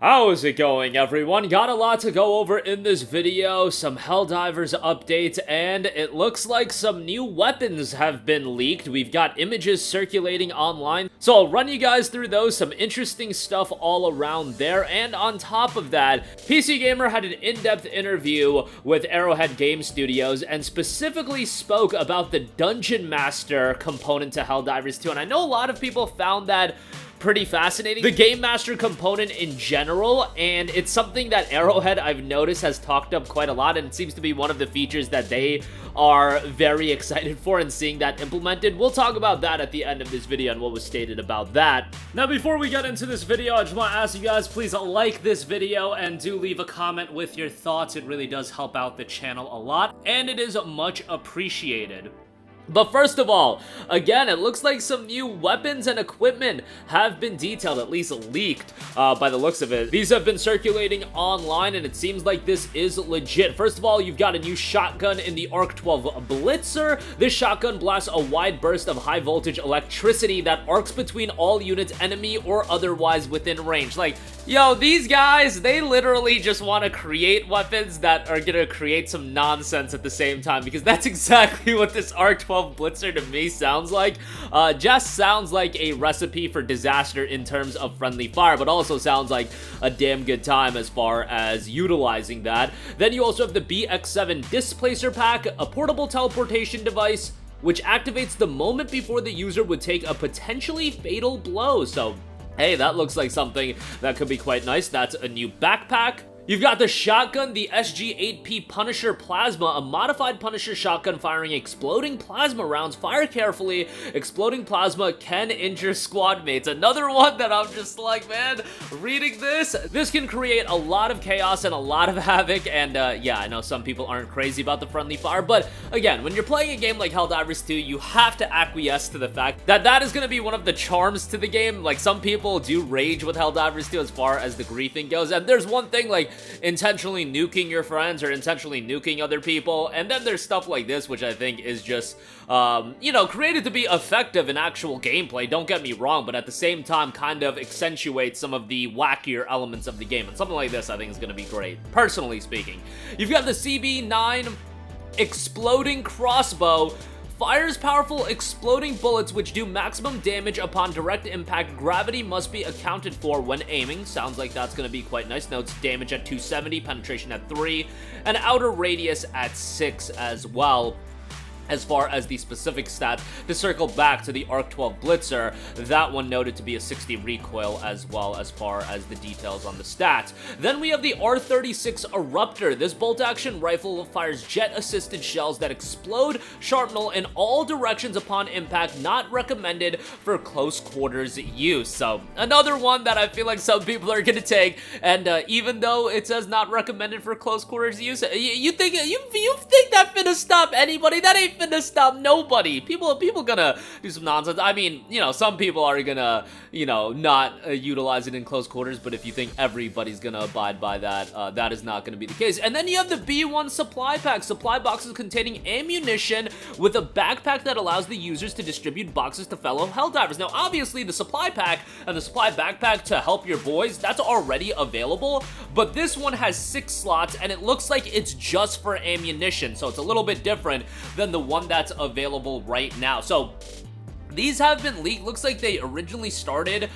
How is it going, everyone? Got a lot to go over in this video, some Helldivers updates, and it looks like some new weapons have been leaked. We've got images circulating online, so I'll run you guys through those, some interesting stuff all around there, and on top of that, PC Gamer had an in-depth interview with Arrowhead Game Studios, and specifically spoke about the Dungeon Master component to Helldivers 2, and I know a lot of people found that pretty fascinating, the Game Master component in general, and it's something that Arrowhead, I've noticed, has talked up quite a lot, and it seems to be one of the features that they are very excited for and seeing that implemented. We'll talk about that at the end of this video and what was stated about that. Now, before we get into this video, I just want to ask you guys, please like this video and do leave a comment with your thoughts. It really does help out the channel a lot, and it is much appreciated. But first of all, again, it looks like some new weapons and equipment have been detailed, at least leaked, by the looks of it. These have been circulating online, and it seems like this is legit. First of all, you've got a new shotgun in the Arc 12 Blitzer. This shotgun blasts a wide burst of high-voltage electricity that arcs between all units, enemy or otherwise, within range. Like, yo, these guys, they literally just want to create weapons that are gonna create some nonsense at the same time, because that's exactly what this Arc 12 Blitzer to me sounds like. Just sounds like a recipe for disaster in terms of friendly fire, but also sounds like a damn good time as far as utilizing that. Then you also have the BX7 Displacer Pack, a portable teleportation device, which activates the moment before the user would take a potentially fatal blow. So, hey, that looks like something that could be quite nice. That's a new backpack. You've got the shotgun, the SG-8P Punisher Plasma, a modified Punisher shotgun firing exploding plasma rounds. Fire carefully. Exploding plasma can injure squad mates. Another one that I'm just like, man, reading this can create a lot of chaos and a lot of havoc, and yeah, I know some people aren't crazy about the friendly fire, but again, when you're playing a game like Helldivers 2, you have to acquiesce to the fact that that is going to be one of the charms to the game. Like, some people do rage with Helldivers 2 as far as the griefing goes, and there's one thing, like, intentionally nuking your friends or intentionally nuking other people, and then there's stuff like this, which I think is just, you know, created to be effective in actual gameplay, don't get me wrong, but at the same time kind of accentuates some of the wackier elements of the game, and something like this I think is going to be great, personally speaking. You've got the CB9 Exploding Crossbow. Fires powerful exploding bullets which do maximum damage upon direct impact. Gravity must be accounted for when aiming. Sounds like that's going to be quite nice. Notes damage at 270, penetration at 3, and outer radius at 6 as well. As far as the specific stats, to circle back to the Arc 12 Blitzer, that one noted to be a 60 recoil as well as far as the details on the stats. Then we have the R36 Eruptor. This bolt-action rifle fires jet-assisted shells that explode shrapnel in all directions upon impact, not recommended for close quarters use. So, another one that I feel like some people are gonna take, and even though it says not recommended for close quarters use, you think that finna stop anybody? That ain't finna stop nobody. People gonna do some nonsense. I mean, you know, some people are gonna, you know, not utilize it in close quarters, but if you think everybody's gonna abide by that, that is not gonna be the case. And then you have the B1 Supply Pack. Supply boxes containing ammunition with a backpack that allows the users to distribute boxes to fellow Helldivers. Now, obviously, the Supply Pack and the Supply Backpack to help your boys, that's already available, but this one has 6 slots, and it looks like it's just for ammunition, so it's a little bit different than the one that's available right now. So these have been leaked. Looks like they originally started,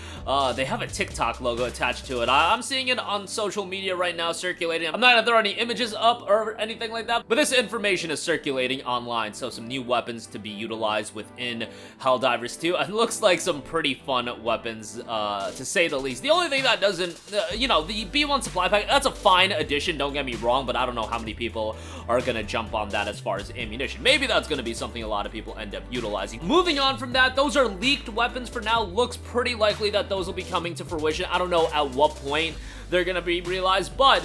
they have a TikTok logo attached to it. I'm seeing it on social media right now circulating. I'm not gonna throw any images up or anything like that, but this information is circulating online. So some new weapons to be utilized within Helldivers 2. And looks like some pretty fun weapons, to say the least. The only thing that doesn't, you know, the B1 Supply Pack, that's a fine addition, don't get me wrong, but I don't know how many people are gonna jump on that as far as ammunition. Maybe that's gonna be something a lot of people end up utilizing. Moving on from that, those are leaked weapons for now. Looks pretty likely that those will be coming to fruition. I don't know at what point they're gonna be realized, but,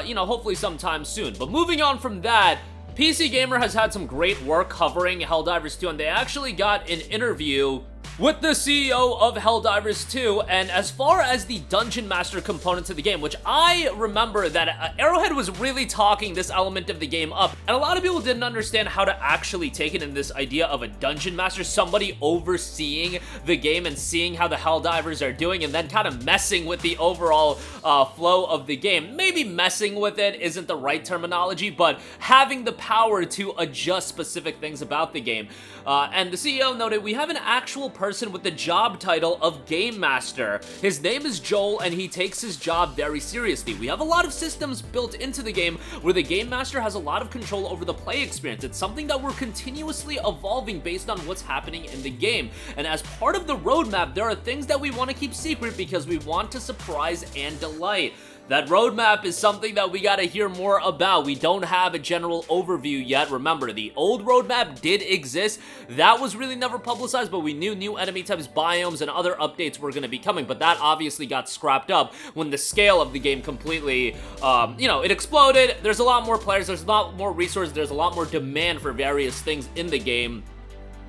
you know, hopefully sometime soon. But moving on from that, PC Gamer has had some great work covering Helldivers 2, and they actually got an interview with the CEO of Helldivers 2, and as far as the Dungeon Master component to the game, which I remember that Arrowhead was really talking this element of the game up, and a lot of people didn't understand how to actually take it in this idea of a Dungeon Master, somebody overseeing the game and seeing how the Helldivers are doing, and then kind of messing with the overall flow of the game. Maybe messing with it isn't the right terminology, but having the power to adjust specific things about the game. And the CEO noted, we have an actual person with the job title of Game Master. His name is Joel, and he takes his job very seriously. We have a lot of systems built into the game where the Game Master has a lot of control over the play experience. It's something that we're continuously evolving based on what's happening in the game. And as part of the roadmap, there are things that we want to keep secret because we want to surprise and delight. That roadmap is something that we gotta hear more about. We don't have a general overview yet. Remember, the old roadmap did exist. That was really never publicized, but we knew new enemy types, biomes, and other updates were gonna be coming, but that obviously got scrapped up when the scale of the game completely, it exploded. There's a lot more players, there's a lot more resources, there's a lot more demand for various things in the game.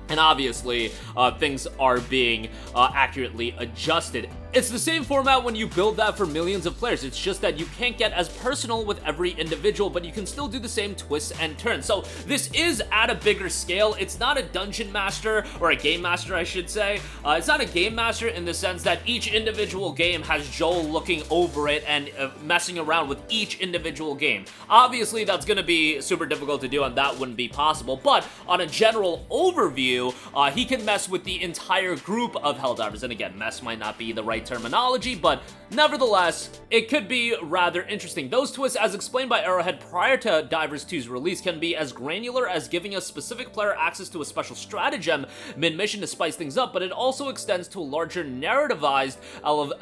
And obviously, things are being accurately adjusted. It's the same format when you build that for millions of players. It's just that you can't get as personal with every individual, but you can still do the same twists and turns. So this is at a bigger scale. It's not a Dungeon Master, or a Game Master, I should say. It's not a Game Master in the sense that each individual game has Joel looking over it and messing around with each individual game. Obviously, that's going to be super difficult to do, and that wouldn't be possible. But on a general overview, he can mess with the entire group of Helldivers. And again, mess might not be the right terminology, but nevertheless, it could be rather interesting. Those twists, as explained by Arrowhead prior to Divers 2's release, can be as granular as giving a specific player access to a special stratagem mid-mission to spice things up, but it also extends to larger narrativized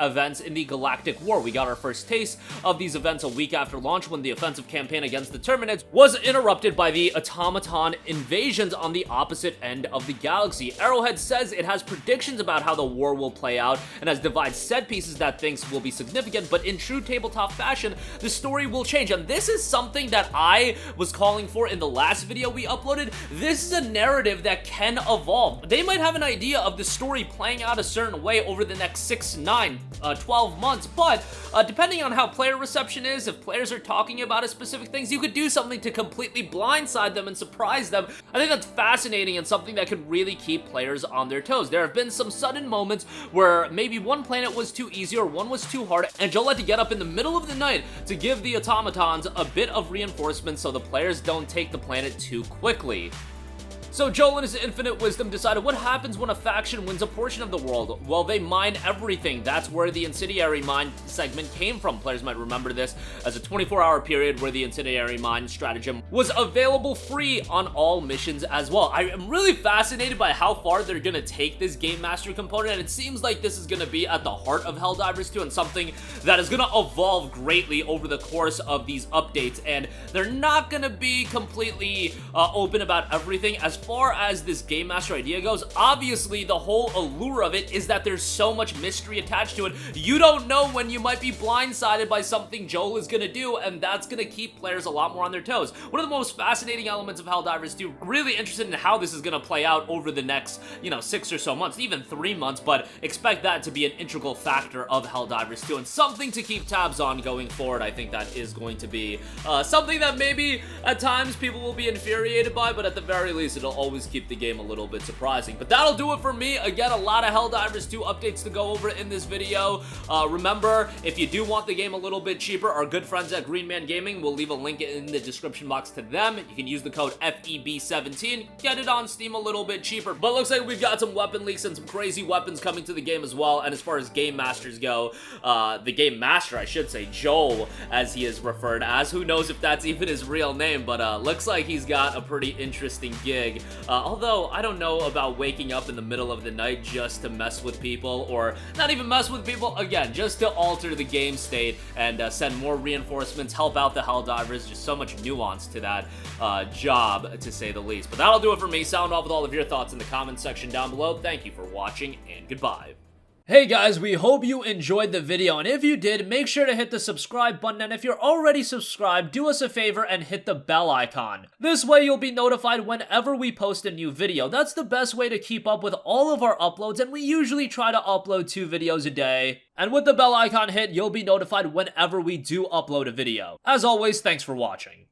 events in the Galactic War. We got our first taste of these events a week after launch when the offensive campaign against the Terminids was interrupted by the automaton invasions on the opposite end of the galaxy. Arrowhead says it has predictions about how the war will play out and has devised set pieces that thinks will be significant, but in true tabletop fashion, the story will change. And this is something that I was calling for in the last video we uploaded. This is a narrative that can evolve. They might have an idea of the story playing out a certain way over the next 6, 9, 12 months, but depending on how player reception is, if players are talking about specific things, you could do something to completely blindside them and surprise them. I think that's fascinating and something that could really keep players on their toes. There have been some sudden moments where maybe one planet was too easy or one was too hard, and Joel had to get up in the middle of the night to give the automatons a bit of reinforcement so the players don't take the planet too quickly. So Joel in his infinite wisdom decided, what happens when a faction wins a portion of the world? Well, they mine everything. That's where the incendiary mine segment came from. Players might remember this as a 24-hour period where the incendiary mine stratagem was available free on all missions as well. I am really fascinated by how far they're gonna take this Game Master component, and it seems like this is gonna be at the heart of Helldivers 2 and something that is gonna evolve greatly over the course of these updates, and they're not gonna be completely open about everything. As far as this Game Master idea goes, obviously the whole allure of it is that there's so much mystery attached to it. You don't know when you might be blindsided by something Joel is gonna do, and that's gonna keep players a lot more on their toes. One of the most fascinating elements of Helldivers 2, really interested in how this is gonna play out over the next, 6 or so months, even 3 months, but expect that to be an integral factor of Helldivers 2 and something to keep tabs on going forward. I think that is going to be something that maybe at times people will be infuriated by, but at the very least it'll always keep the game a little bit surprising. But that'll do it for me. Again, a lot of Helldivers 2 updates to go over in this video. Remember, if you do want the game a little bit cheaper, our good friends at Green Man Gaming will leave a link in the description box to them. You can use the code FEB17, get it on Steam a little bit cheaper. But looks like we've got some weapon leaks and some crazy weapons coming to the game as well. And as far as Game Masters go, the Game Master, I should say, Joel, as he is referred as, who knows if that's even his real name, but looks like he's got a pretty interesting gig. Although, I don't know about waking up in the middle of the night just to mess with people, or not even mess with people, again, just to alter the game state and send more reinforcements, help out the Helldivers. Just so much nuance to that job, to say the least. But that'll do it for me. Sound off with all of your thoughts in the comments section down below. Thank you for watching, and goodbye. Hey guys, we hope you enjoyed the video, and if you did, make sure to hit the subscribe button, and if you're already subscribed, do us a favor and hit the bell icon. This way you'll be notified whenever we post a new video. That's the best way to keep up with all of our uploads, and we usually try to upload 2 videos a day. And with the bell icon hit, you'll be notified whenever we do upload a video. As always, thanks for watching.